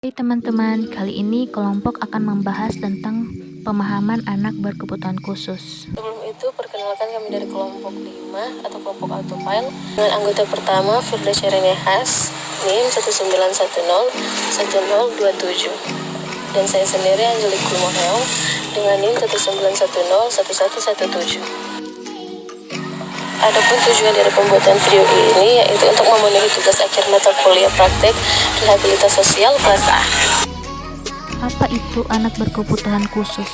Hai teman-teman, kali ini kelompok akan membahas tentang pemahaman anak berkebutuhan khusus. Sebelum itu, perkenalkan kami dari kelompok 5 atau kelompok autopile dengan anggota pertama Firda Syarenehas, NIM 19101027, dan saya sendiri Angelik Kumoheong dengan NIM 19101117. Adapun tujuan dari pembuatan video ini yaitu untuk memenuhi tugas akhir mata kuliah praktek rehabilitas sosial kelas A. Apa itu anak berkebutuhan khusus?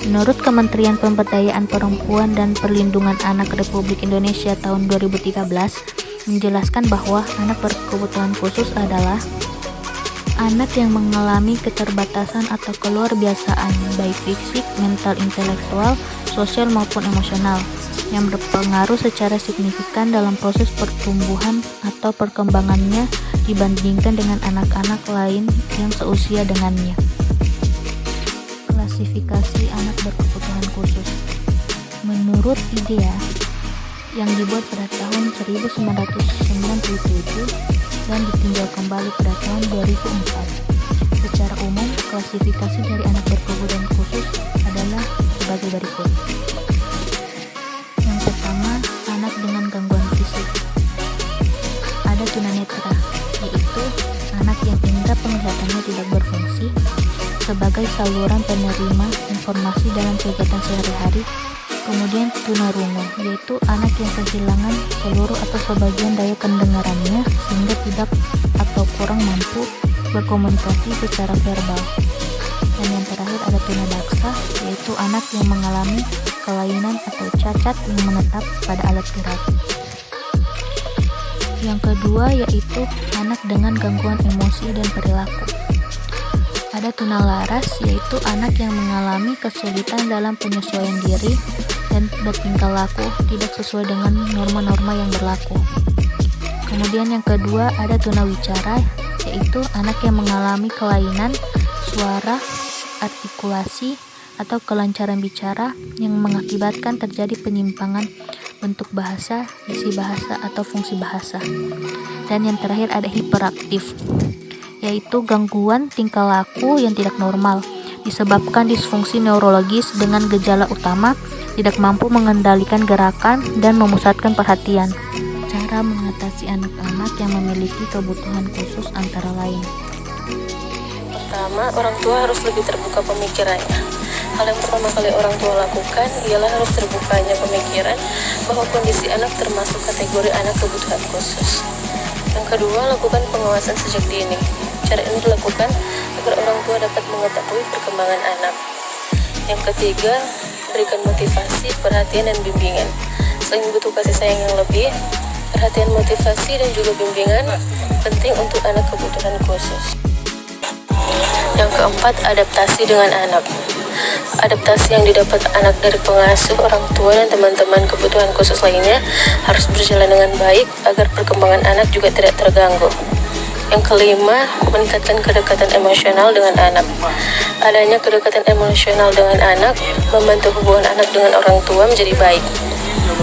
Menurut Kementerian Pemberdayaan Perempuan dan Perlindungan Anak Republik Indonesia tahun 2013 menjelaskan bahwa anak berkebutuhan khusus adalah anak yang mengalami keterbatasan atau keluar biasaan baik fisik, mental, intelektual, sosial maupun emosional yang berpengaruh secara signifikan dalam proses pertumbuhan atau perkembangannya dibandingkan dengan anak-anak lain yang seusia dengannya. Klasifikasi anak berkebutuhan khusus menurut IDEA yang dibuat pada tahun 1997 dan ditinjau kembali pada tahun 2004. Secara umum, klasifikasi dari anak berkebutuhan khusus adalah sebagai berikut. Yang pertama, anak dengan gangguan fisik. Ada tunanetra, yaitu anak yang indera penglihatannya tidak berfungsi sebagai saluran penerima informasi dalam kegiatan sehari-hari. Kemudian tunarungu, yaitu anak yang kehilangan seluruh atau sebagian daya pendengarannya sehingga tidak atau kurang mampu berkomunikasi secara verbal. Dan yang terakhir ada tunadaksa, yaitu anak yang mengalami kelainan atau cacat yang menetap pada alat gerak. Yang kedua yaitu anak dengan gangguan emosi dan perilaku. Ada tunalaras, yaitu anak yang mengalami kesulitan dalam penyesuaian diri dan bertingkah laku tidak sesuai dengan norma-norma yang berlaku. Kemudian yang kedua ada tunawicara, yaitu anak yang mengalami kelainan suara, artikulasi, atau kelancaran bicara yang mengakibatkan terjadi penyimpangan bentuk bahasa, isi bahasa, atau fungsi bahasa. Dan yang terakhir ada hiperaktif, yaitu gangguan tingkah laku yang tidak normal disebabkan disfungsi neurologis dengan gejala utama tidak mampu mengendalikan gerakan dan memusatkan perhatian. Cara mengatasi anak-anak yang memiliki kebutuhan khusus antara lain. Pertama, orang tua harus lebih terbuka pemikirannya. Hal yang pertama kali orang tua lakukan ialah harus terbukanya pemikiran bahwa kondisi anak termasuk kategori anak kebutuhan khusus. Yang kedua, lakukan pengawasan sejak dini. Cara ini dilakukan agar orang tua dapat mengetahui perkembangan anak. Yang ketiga, berikan motivasi, perhatian, dan bimbingan. Selain butuh kasih sayang yang lebih, perhatian, motivasi, dan juga bimbingan penting untuk anak kebutuhan khusus. Yang keempat, adaptasi dengan anak. Adaptasi yang didapat anak dari pengasuh, orang tua, dan teman-teman kebutuhan khusus lainnya harus berjalan dengan baik agar perkembangan anak juga tidak terganggu. Yang kelima, meningkatkan kedekatan emosional dengan anak. Adanya kedekatan emosional dengan anak membantu hubungan anak dengan orang tua menjadi baik.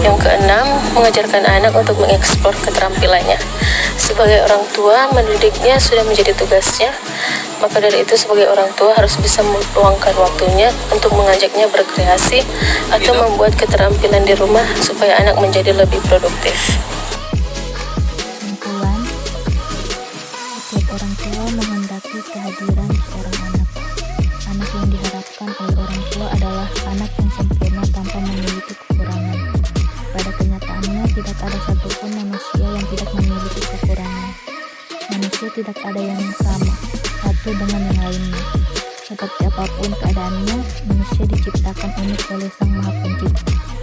Yang keenam, mengajarkan anak untuk mengeksplor keterampilannya. Sebagai orang tua, mendidiknya sudah menjadi tugasnya, maka dari itu sebagai orang tua harus bisa meluangkan waktunya untuk mengajaknya berkreasi atau membuat keterampilan di rumah supaya anak menjadi lebih produktif. Kesimpulan, setiap orang tua menghendaki kehadiran seorang anak. Anak yang diharapkan oleh orang tua adalah anak yang sempurna tanpa memiliki kekurangan. Pada kenyataannya tidak ada satupun manusia yang tidak memiliki kekurangan. Manusia tidak ada yang sama satu dengan yang lainnya. Seperti apapun keadaannya, manusia diciptakan unik oleh Sang Maha Pencipta.